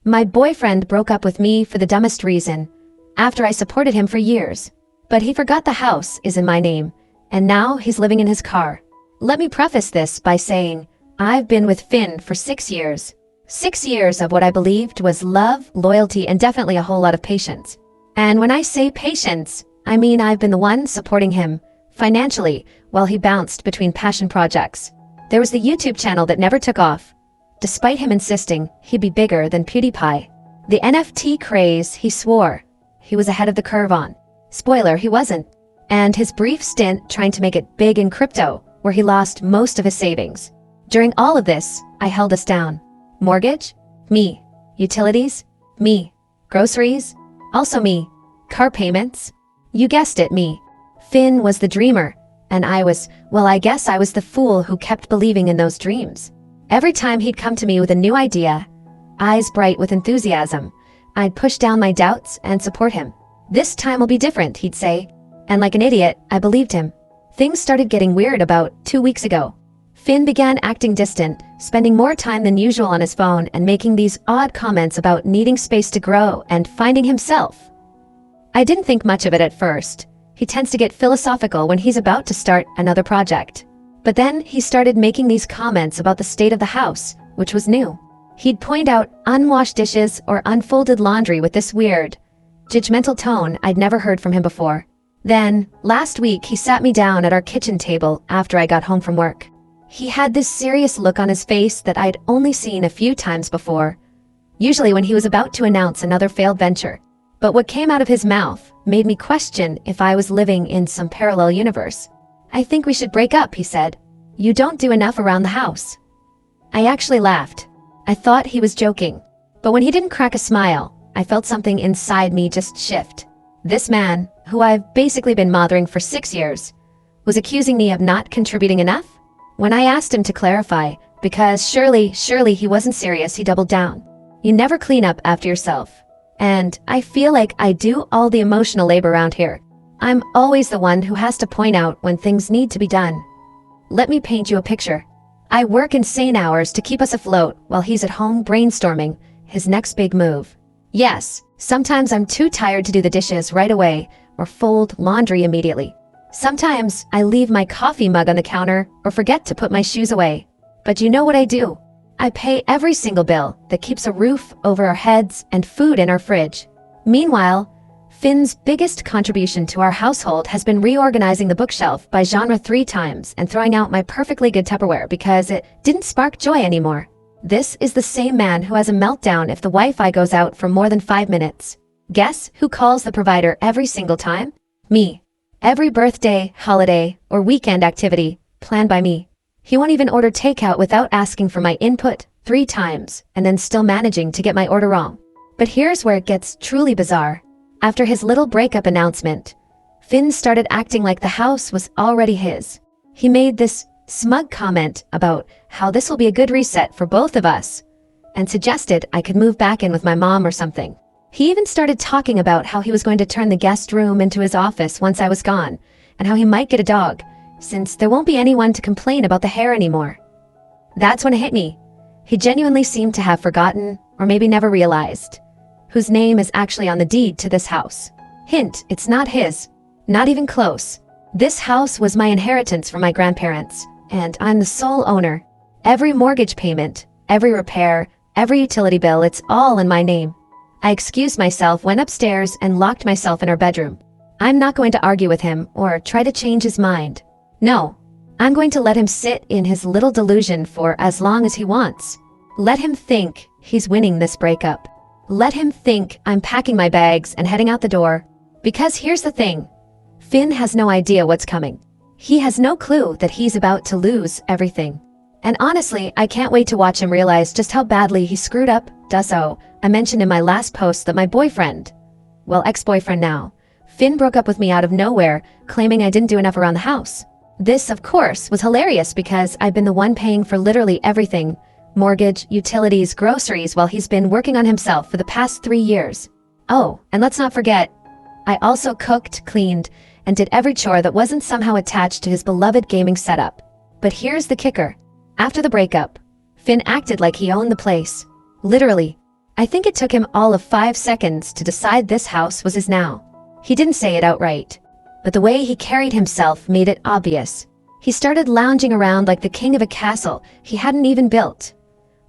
My boyfriend broke up with me for the dumbest reason, after I supported him for years. But he forgot the house is in my name, and now he's living in his car. Let me preface this by saying, I've been with Finn for 6 years. 6 years of what I believed was love, loyalty, and definitely a whole lot of patience. And when I say patience, I mean I've been the one supporting him financially while he bounced between passion projects. There was the YouTube channel that never took off, despite him insisting he'd be bigger than PewDiePie. The NFT craze he swore he was ahead of the curve on. Spoiler, he wasn't. And his brief stint trying to make it big in crypto, where he lost most of his savings. During all of this, I held us down. Mortgage? Me. Utilities? Me. Groceries? Also me. Car payments? You guessed it, me. Finn was the dreamer, and I guess I was the fool who kept believing in those dreams. Every time he'd come to me with a new idea, eyes bright with enthusiasm, I'd push down my doubts and support him. This time will be different, he'd say. And like an idiot, I believed him. Things started getting weird about 2 weeks ago. Finn began acting distant, spending more time than usual on his phone and making these odd comments about needing space to grow and finding himself. I didn't think much of it at first. He tends to get philosophical when he's about to start another project. But then he started making these comments about the state of the house, which was new. He'd point out unwashed dishes or unfolded laundry with this weird, judgmental tone I'd never heard from him before. Then, last week he sat me down at our kitchen table after I got home from work. He had this serious look on his face that I'd only seen a few times before, usually when he was about to announce another failed venture. But what came out of his mouth made me question if I was living in some parallel universe. I think we should break up, he said. You don't do enough around the house. I actually laughed. I thought he was joking. But when he didn't crack a smile, I felt something inside me just shift. This man, who I've basically been mothering for 6 years, was accusing me of not contributing enough? When I asked him to clarify, because surely he wasn't serious, he doubled down. You never clean up after yourself. And I feel like I do all the emotional labor around here. I'm always the one who has to point out when things need to be done. Let me paint you a picture. I work insane hours to keep us afloat while he's at home brainstorming his next big move. Yes, sometimes I'm too tired to do the dishes right away or fold laundry immediately. Sometimes I leave my coffee mug on the counter or forget to put my shoes away. But you know what I do? I pay every single bill that keeps a roof over our heads and food in our fridge. Meanwhile, Finn's biggest contribution to our household has been reorganizing the bookshelf by genre 3 times and throwing out my perfectly good Tupperware because it didn't spark joy anymore. This is the same man who has a meltdown if the Wi-Fi goes out for more than 5 minutes. Guess who calls the provider every single time? Me. Every birthday, holiday, or weekend activity planned by me. He won't even order takeout without asking for my input 3 times and then still managing to get my order wrong. But here's where it gets truly bizarre. After his little breakup announcement, Finn started acting like the house was already his. He made this smug comment about how this will be a good reset for both of us and suggested I could move back in with my mom or something. He even started talking about how he was going to turn the guest room into his office once I was gone and how he might get a dog, since there won't be anyone to complain about the hair anymore. That's when it hit me. He genuinely seemed to have forgotten, or maybe never realized, whose name is actually on the deed to this house. Hint, it's not his. Not even close. This house was my inheritance from my grandparents, and I'm the sole owner. Every mortgage payment, every repair, every utility bill, it's all in my name. I excused myself, went upstairs, and locked myself in our bedroom. I'm not going to argue with him or try to change his mind. No, I'm going to let him sit in his little delusion for as long as he wants. Let him think he's winning this breakup. Let him think I'm packing my bags and heading out the door. Because here's the thing. Finn has no idea what's coming. He has no clue that he's about to lose everything. And honestly, I can't wait to watch him realize just how badly he screwed up. So, I mentioned in my last post that my boyfriend, well, ex-boyfriend now, Finn broke up with me out of nowhere, claiming I didn't do enough around the house. This, of course, was hilarious because I've been the one paying for literally everything. Mortgage, utilities, groceries, while he's been working on himself for the past 3 years. Oh, and let's not forget, I also cooked, cleaned, and did every chore that wasn't somehow attached to his beloved gaming setup. But here's the kicker. After the breakup, Finn acted like he owned the place. Literally. I think it took him all of 5 seconds to decide this house was his now. He didn't say it outright, but the way he carried himself made it obvious. He started lounging around like the king of a castle he hadn't even built,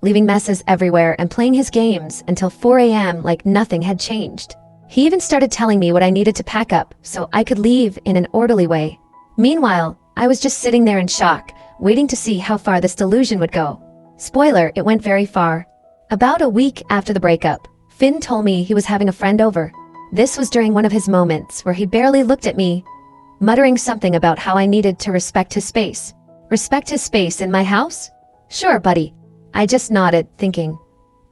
leaving messes everywhere and playing his games until 4 a.m. like nothing had changed. He even started telling me what I needed to pack up so I could leave in an orderly way. Meanwhile, I was just sitting there in shock, waiting to see how far this delusion would go. Spoiler, it went very far. About a week after the breakup, Finn told me he was having a friend over. This was during one of his moments where he barely looked at me, muttering something about how I needed to respect his space. Respect his space in my house? Sure, buddy. I just nodded, thinking,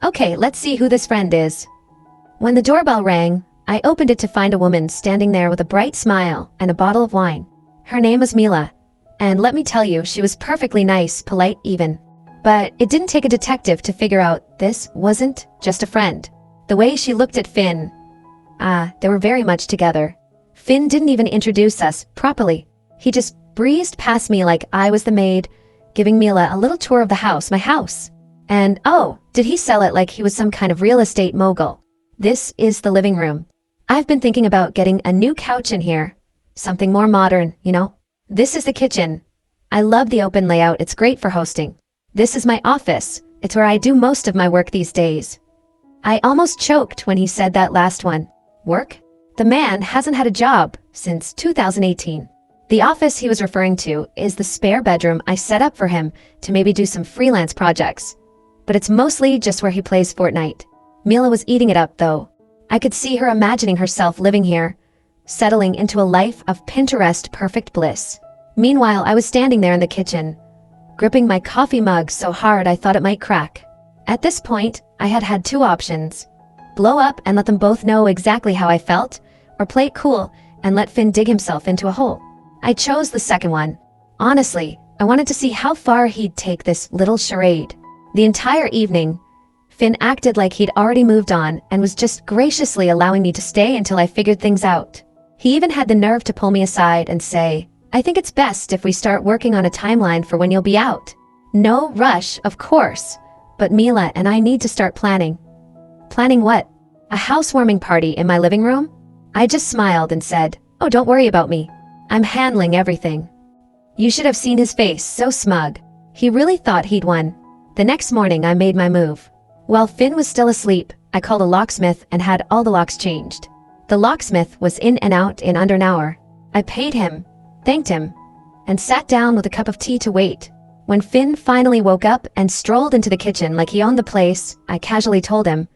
okay, let's see who this friend is. When the doorbell rang, I opened it to find a woman standing there with a bright smile and a bottle of wine. Her name was Mila, and let me tell you, she was perfectly nice, polite even. But it didn't take a detective to figure out this wasn't just a friend. The way she looked at Finn, they were very much together. Finn didn't even introduce us properly. He just breezed past me like I was the maid, giving Mila a little tour of the house, my house. And oh, did he sell it like he was some kind of real estate mogul. This is the living room. I've been thinking about getting a new couch in here. Something more modern, you know? This is the kitchen. I love the open layout, it's great for hosting. This is my office. It's where I do most of my work these days. I almost choked when he said that last one. Work? The man hasn't had a job since 2018. The office he was referring to is the spare bedroom I set up for him to maybe do some freelance projects. But it's mostly just where he plays Fortnite. Mila was eating it up though. I could see her imagining herself living here, settling into a life of Pinterest perfect bliss. Meanwhile, I was standing there in the kitchen, gripping my coffee mug so hard I thought it might crack. At this point, I had had 2 options. Blow up and let them both know exactly how I felt, or play it cool and let Finn dig himself into a hole. I chose the second one. Honestly, I wanted to see how far he'd take this little charade. The entire evening, Finn acted like he'd already moved on and was just graciously allowing me to stay until I figured things out. He even had the nerve to pull me aside and say, I think it's best if we start working on a timeline for when you'll be out. No rush, of course, but Mila and I need to start planning. Planning what? A housewarming party in my living room? I just smiled and said, oh, don't worry about me. I'm handling everything. You should have seen his face, so smug. He really thought he'd won. The next morning, I made my move. While Finn was still asleep, I called a locksmith and had all the locks changed. The locksmith was in and out in under an hour. I paid him, thanked him, and sat down with a cup of tea to wait. When Finn finally woke up and strolled into the kitchen like he owned the place, I casually told him,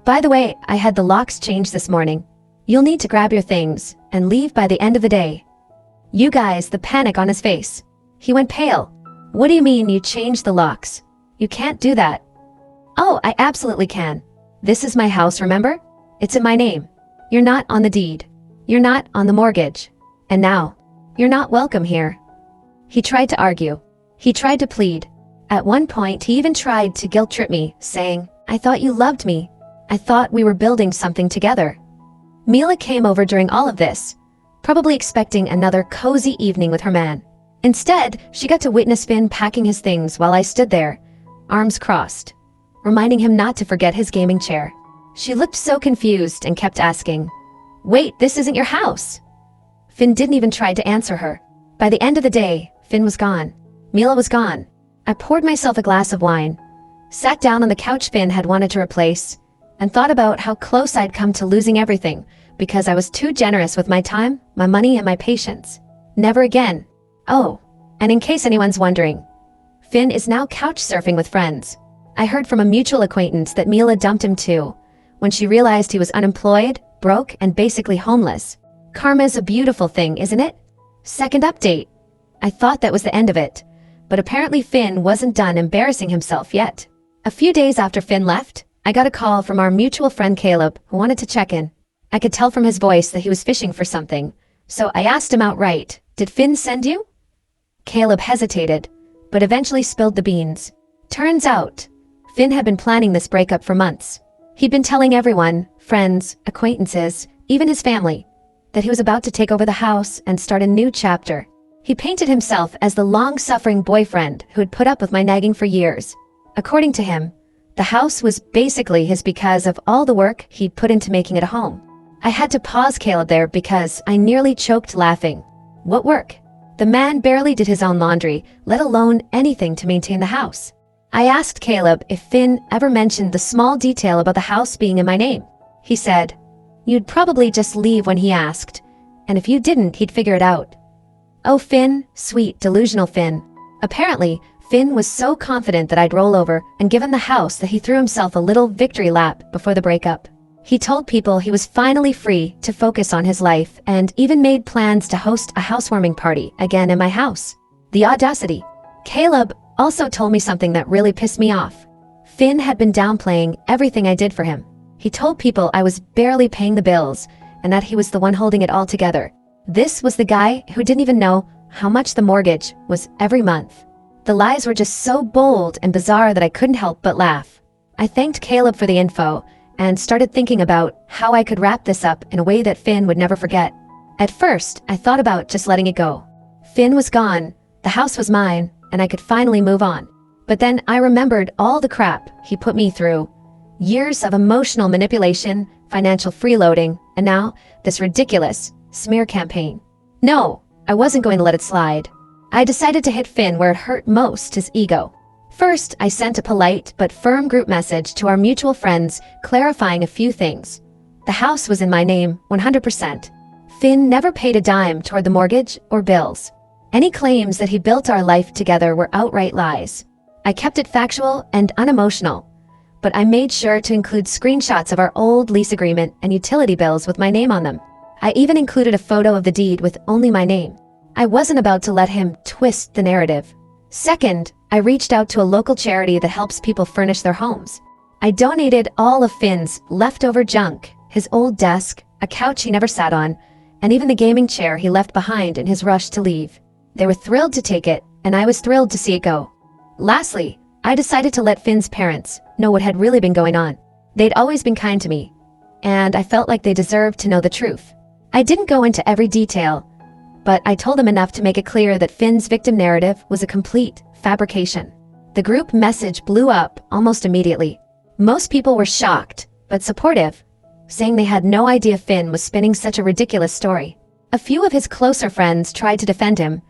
by the way, I had the locks changed this morning. You'll need to grab your things and leave by the end of the day. You guys, the panic on his face. He went pale. What do you mean you changed the locks? You can't do that. Oh, I absolutely can. This is my house, remember? It's in my name. You're not on the deed. You're not on the mortgage. And now, you're not welcome here. He tried to argue. He tried to plead. At one point, he even tried to guilt-trip me, saying, I thought you loved me. I thought we were building something together. Mila came over during all of this, probably expecting another cozy evening with her man. Instead, she got to witness Finn packing his things while I stood there, arms crossed, reminding him not to forget his gaming chair. She looked so confused and kept asking, wait, this isn't your house. Finn didn't even try to answer her. By the end of the day, Finn was gone. Mila was gone. I poured myself a glass of wine, sat down on the couch Finn had wanted to replace, and thought about how close I'd come to losing everything because I was too generous with my time, my money, and my patience. Never again. Oh, and in case anyone's wondering, Finn is now couch surfing with friends. I heard from a mutual acquaintance that Mila dumped him too, when she realized he was unemployed, broke, and basically homeless. Karma's a beautiful thing, isn't it? Second update. I thought that was the end of it, but apparently Finn wasn't done embarrassing himself yet. A few days after Finn left, I got a call from our mutual friend Caleb, who wanted to check in. I could tell from his voice that he was fishing for something, so I asked him outright, did Finn send you? Caleb hesitated, but eventually spilled the beans. Turns out, Finn had been planning this breakup for months. He'd been telling everyone, friends, acquaintances, even his family, that he was about to take over the house and start a new chapter. He painted himself as the long-suffering boyfriend who had put up with my nagging for years. According to him, The house was basically his because of all the work he'd put into making it a home. I had to pause Caleb there because I nearly choked laughing. What work? The man barely did his own laundry, let alone anything to maintain the house. I asked Caleb if Finn ever mentioned the small detail about the house being in my name. He said, "You'd probably just leave when he asked, and if you didn't, he'd figure it out." Oh, Finn, sweet, delusional Finn. Apparently, Finn was so confident that I'd roll over and give him the house that he threw himself a little victory lap before the breakup. He told people he was finally free to focus on his life and even made plans to host a housewarming party again in my house. The audacity. Caleb also told me something that really pissed me off. Finn had been downplaying everything I did for him. He told people I was barely paying the bills and that he was the one holding it all together. This was the guy who didn't even know how much the mortgage was every month. The lies were just so bold and bizarre that I couldn't help but laugh. I thanked Caleb for the info and started thinking about how I could wrap this up in a way that Finn would never forget. At first, I thought about just letting it go. Finn was gone, the house was mine, and I could finally move on. But then I remembered all the crap he put me through. Years of emotional manipulation, financial freeloading, and now this ridiculous smear campaign. No, I wasn't going to let it slide. I decided to hit Finn where it hurt most, his ego. First, I sent a polite but firm group message to our mutual friends clarifying a few things. The house was in my name, 100%. Finn never paid a dime toward the mortgage or bills. Any claims that he built our life together were outright lies. I kept it factual and unemotional, but I made sure to include screenshots of our old lease agreement and utility bills with my name on them. I even included a photo of the deed with only my name. I wasn't about to let him twist the narrative. Second, I reached out to a local charity that helps people furnish their homes. I donated all of Finn's leftover junk, his old desk, a couch he never sat on, and even the gaming chair he left behind in his rush to leave. They were thrilled to take it, and I was thrilled to see it go. Lastly, I decided to let Finn's parents know what had really been going on. They'd always been kind to me, and I felt like they deserved to know the truth. I didn't go into every detail, but I told them enough to make it clear that Finn's victim narrative was a complete fabrication. The group message blew up almost immediately. Most people were shocked, but supportive, saying they had no idea Finn was spinning such a ridiculous story. A few of his closer friends tried to defend him,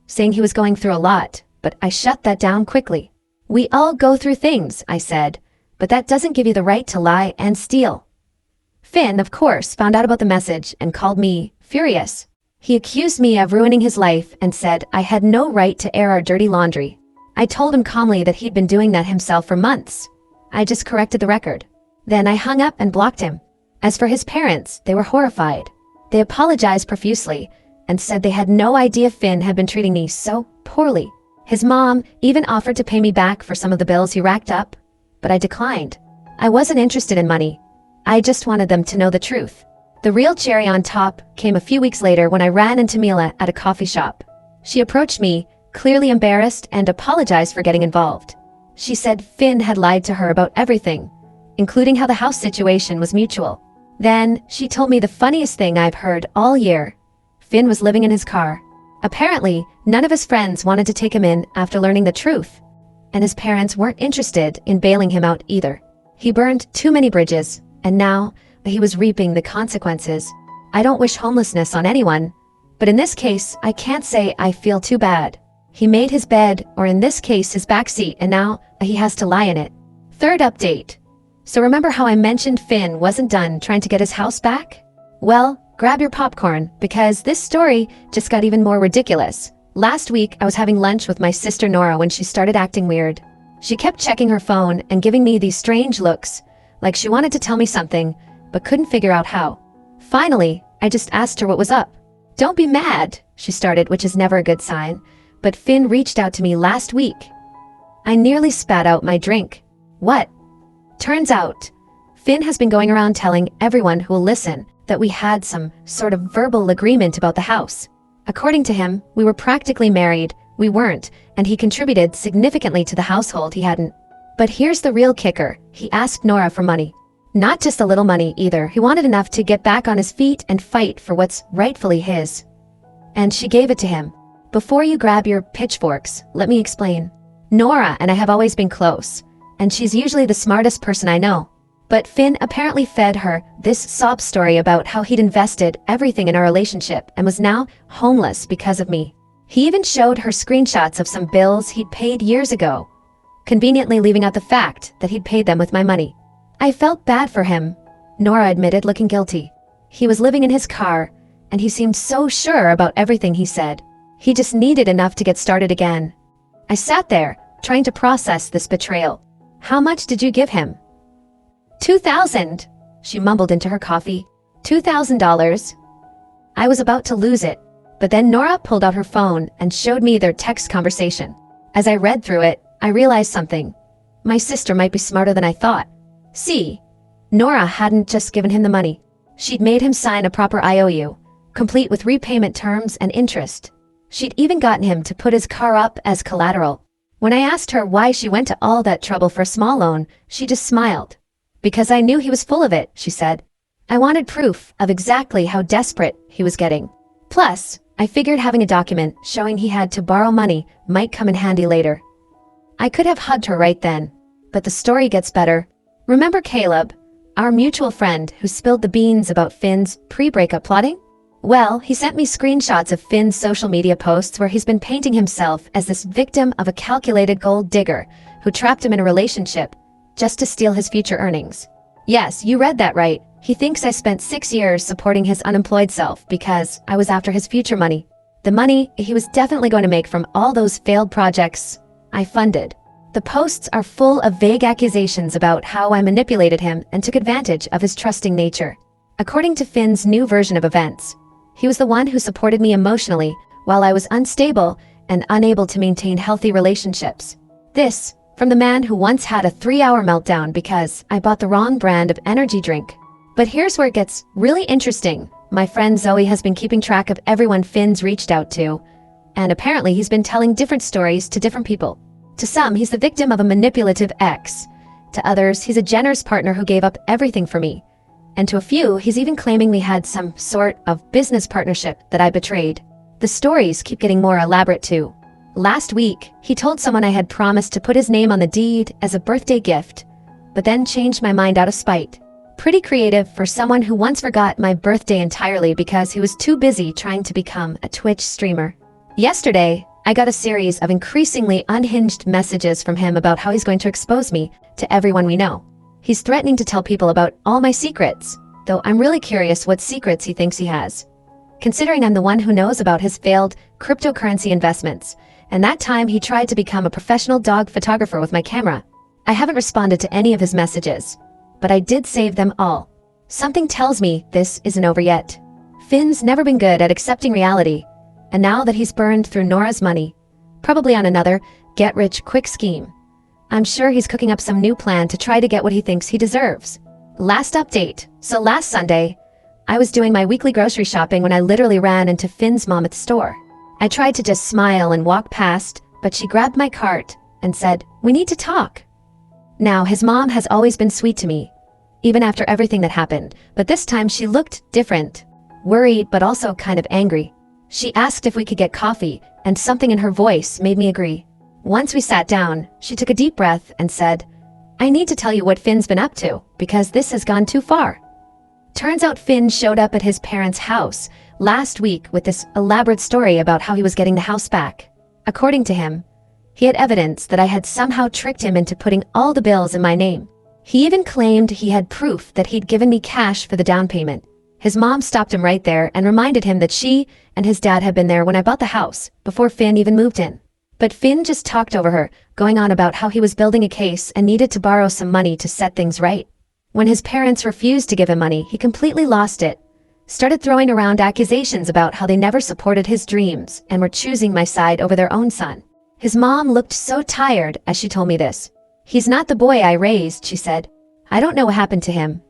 saying he was going through a lot, but I shut that down quickly. We all go through things, I said, but that doesn't give you the right to lie and steal. Finn, of course, found out about the message and called me furious. He accused me of ruining his life and said I had no right to air our dirty laundry. I told him calmly that he'd been doing that himself for months. I just corrected the record. Then I hung up and blocked him. As for his parents, they were horrified. They apologized profusely and said they had no idea Finn had been treating me so poorly. His mom even offered to pay me back for some of the bills he racked up, but I declined. I wasn't interested in money. I just wanted them to know the truth. The real cherry on top came a few weeks later when I ran into Mila at a coffee shop. She approached me, clearly embarrassed, and apologized for getting involved. She said Finn had lied to her about everything, including how the house situation was mutual. Then she told me the funniest thing I've heard all year. Finn was living in his car. Apparently, none of his friends wanted to take him in after learning the truth, and his parents weren't interested in bailing him out either. He burned too many bridges, and now he was reaping the consequences. I don't wish homelessness on anyone, but in this case, I can't say I feel too bad. He made his bed, or in this case, his backseat, and now he has to lie in it. Third update. So remember how I mentioned Finn wasn't done trying to get his house back? Well, grab your popcorn, because this story just got even more ridiculous. Last week, I was having lunch with my sister Nora when she started acting weird. She kept checking her phone and giving me these strange looks, like she wanted to tell me something, but couldn't figure out how. Finally, I just asked her what was up. "Don't be mad," she started, which is never a good sign, but Finn reached out to me last week. I nearly spat out my drink. What? Turns out, Finn has been going around telling everyone who will listen that we had some sort of verbal agreement about the house. According to him, we were practically married, we weren't, and he contributed significantly to the household he hadn't. But here's the real kicker, he asked Nora for money. Not just a little money either, he wanted enough to get back on his feet and fight for what's rightfully his. And she gave it to him. Before you grab your pitchforks, let me explain. Nora and I have always been close, and she's usually the smartest person I know. But Finn apparently fed her this sob story about how he'd invested everything in our relationship and was now homeless because of me. He even showed her screenshots of some bills he'd paid years ago, conveniently leaving out the fact that he'd paid them with my money. I felt bad for him, Nora admitted, looking guilty. He was living in his car, and he seemed so sure about everything he said. He just needed enough to get started again. I sat there, trying to process this betrayal. How much did you give him? $2,000, she mumbled into her coffee. $2,000. I was about to lose it, but then Nora pulled out her phone and showed me their text conversation. As I read through it, I realized something. My sister might be smarter than I thought. See, Nora hadn't just given him the money. She'd made him sign a proper IOU, complete with repayment terms and interest. She'd even gotten him to put his car up as collateral. When I asked her why she went to all that trouble for a small loan, she just smiled. Because I knew he was full of it, she said. I wanted proof of exactly how desperate he was getting. Plus, I figured having a document showing he had to borrow money might come in handy later. I could have hugged her right then, but the story gets better. Remember Caleb, our mutual friend who spilled the beans about Finn's pre-breakup plotting? Well, he sent me screenshots of Finn's social media posts where he's been painting himself as this victim of a calculated gold digger who trapped him in a relationship just to steal his future earnings. Yes, you read that right. He thinks I spent 6 years supporting his unemployed self because I was after his future money. The money he was definitely going to make from all those failed projects I funded. The posts are full of vague accusations about how I manipulated him and took advantage of his trusting nature. According to Finn's new version of events, he was the one who supported me emotionally while I was unstable and unable to maintain healthy relationships. This, from the man who once had a 3-hour meltdown because I bought the wrong brand of energy drink. But here's where it gets really interesting. My friend Zoe has been keeping track of everyone Finn's reached out to, and apparently he's been telling different stories to different people. To some, he's the victim of a manipulative ex. To others, he's a generous partner who gave up everything for me. And to a few, he's even claiming we had some sort of business partnership that I betrayed. The stories keep getting more elaborate too. Last week, he told someone I had promised to put his name on the deed as a birthday gift, but then changed my mind out of spite. Pretty creative for someone who once forgot my birthday entirely because he was too busy trying to become a Twitch streamer. Yesterday, I got a series of increasingly unhinged messages from him about how he's going to expose me to everyone we know. He's threatening to tell people about all my secrets, though I'm really curious what secrets he thinks he has. Considering I'm the one who knows about his failed cryptocurrency investments, and that time he tried to become a professional dog photographer with my camera. I haven't responded to any of his messages, but I did save them all. Something tells me this isn't over yet. Finn's never been good at accepting reality, and now that he's burned through Nora's money, probably on another get-rich-quick scheme, I'm sure he's cooking up some new plan to try to get what he thinks he deserves. Last update. So last Sunday, I was doing my weekly grocery shopping when I literally ran into Finn's mom at the store. I tried to just smile and walk past, but she grabbed my cart and said, "We need to talk." Now, his mom has always been sweet to me, even after everything that happened, but this time she looked different, worried but also kind of angry. She asked if we could get coffee, and something in her voice made me agree. Once we sat down, she took a deep breath and said, "I need to tell you what Finn's been up to, because this has gone too far." Turns out Finn showed up at his parents' house last week with this elaborate story about how he was getting the house back. According to him, he had evidence that I had somehow tricked him into putting all the bills in my name. He even claimed he had proof that he'd given me cash for the down payment. His mom stopped him right there and reminded him that she and his dad had been there when I bought the house, before Finn even moved in. But Finn just talked over her, going on about how he was building a case and needed to borrow some money to set things right. When his parents refused to give him money, he completely lost it. Started throwing around accusations about how they never supported his dreams and were choosing my side over their own son. His mom looked so tired as she told me this. "He's not the boy I raised," she said. "I don't know what happened to him."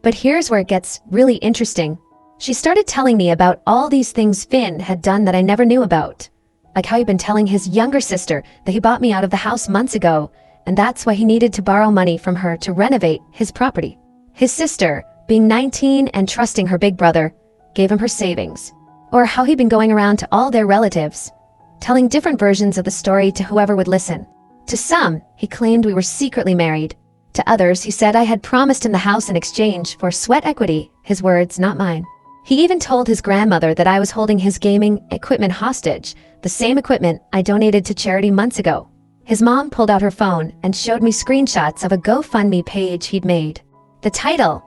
But here's where it gets really interesting. She started telling me about all these things Finn had done that I never knew about. Like how he'd been telling his younger sister that he bought me out of the house months ago, and that's why he needed to borrow money from her to renovate his property. His sister, being 19 and trusting her big brother, gave him her savings. Or how he'd been going around to all their relatives, telling different versions of the story to whoever would listen. To some, he claimed we were secretly married. To others, he said I had promised him the house in exchange for sweat equity, his words, not mine. He even told his grandmother that I was holding his gaming equipment hostage, the same equipment I donated to charity months ago. His mom pulled out her phone and showed me screenshots of a GoFundMe page he'd made. The title,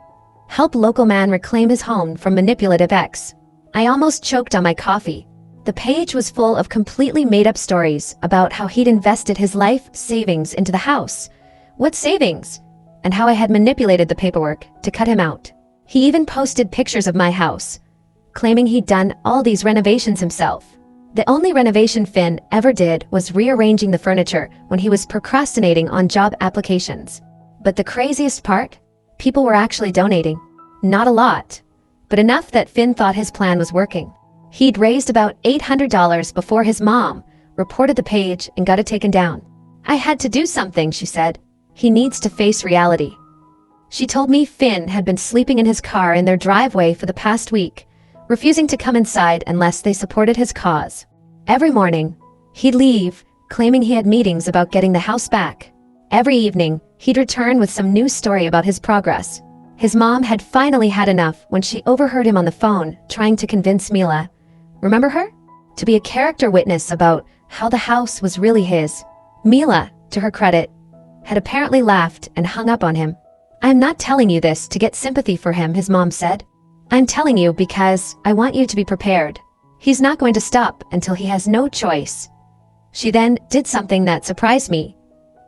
"Help Local Man Reclaim His Home from Manipulative Ex." I almost choked on my coffee. The page was full of completely made-up stories about how he'd invested his life savings into the house. What savings? And how I had manipulated the paperwork to cut him out. He even posted pictures of my house, claiming he'd done all these renovations himself. The only renovation Finn ever did was rearranging the furniture when he was procrastinating on job applications. But the craziest part? People were actually donating. Not a lot, but enough that Finn thought his plan was working. He'd raised about $800 before his mom reported the page and got it taken down. I had to do something, she said. He needs to face reality. She told me Finn had been sleeping in his car in their driveway for the past week, refusing to come inside unless they supported his cause. Every morning, he'd leave, claiming he had meetings about getting the house back. Every evening, he'd return with some new story about his progress. His mom had finally had enough when she overheard him on the phone trying to convince Mila, remember her? To be a character witness about how the house was really his. Mila, to her credit, had apparently laughed and hung up on him. "I'm not telling you this to get sympathy for him," his mom said. "I'm telling you because I want you to be prepared. He's not going to stop until he has no choice." She then did something that surprised me.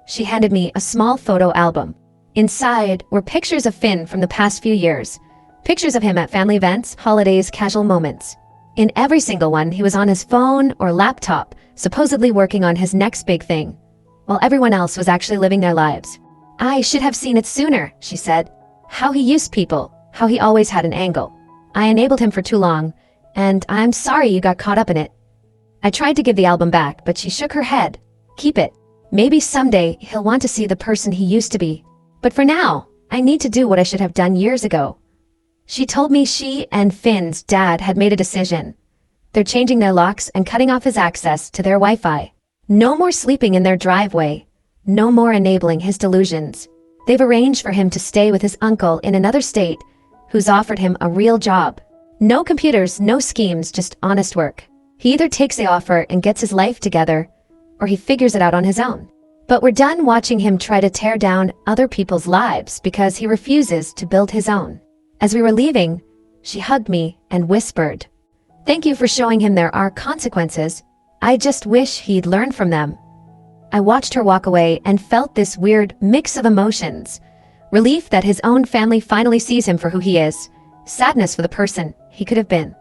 She handed me a small photo album. Inside were pictures of Finn from the past few years. Pictures of him at family events, holidays, casual moments. In every single one, he was on his phone or laptop, supposedly working on his next big thing, while everyone else was actually living their lives. "I should have seen it sooner," she said. "How he used people, how he always had an angle. I enabled him for too long, and I'm sorry you got caught up in it." I tried to give the album back, but she shook her head. "Keep it. Maybe someday he'll want to see the person he used to be. But for now, I need to do what I should have done years ago." She told me she and Finn's dad had made a decision. They're changing their locks and cutting off his access to their Wi-Fi. No more sleeping in their driveway. No more enabling his delusions. They've arranged for him to stay with his uncle in another state, who's offered him a real job. No computers, no schemes, just honest work. He either takes the offer and gets his life together, or he figures it out on his own. But we're done watching him try to tear down other people's lives because he refuses to build his own. As we were leaving, she hugged me and whispered, "Thank you for showing him there are consequences. I just wish he'd learn from them." I watched her walk away and felt this weird mix of emotions. Relief that his own family finally sees him for who he is. Sadness for the person he could have been.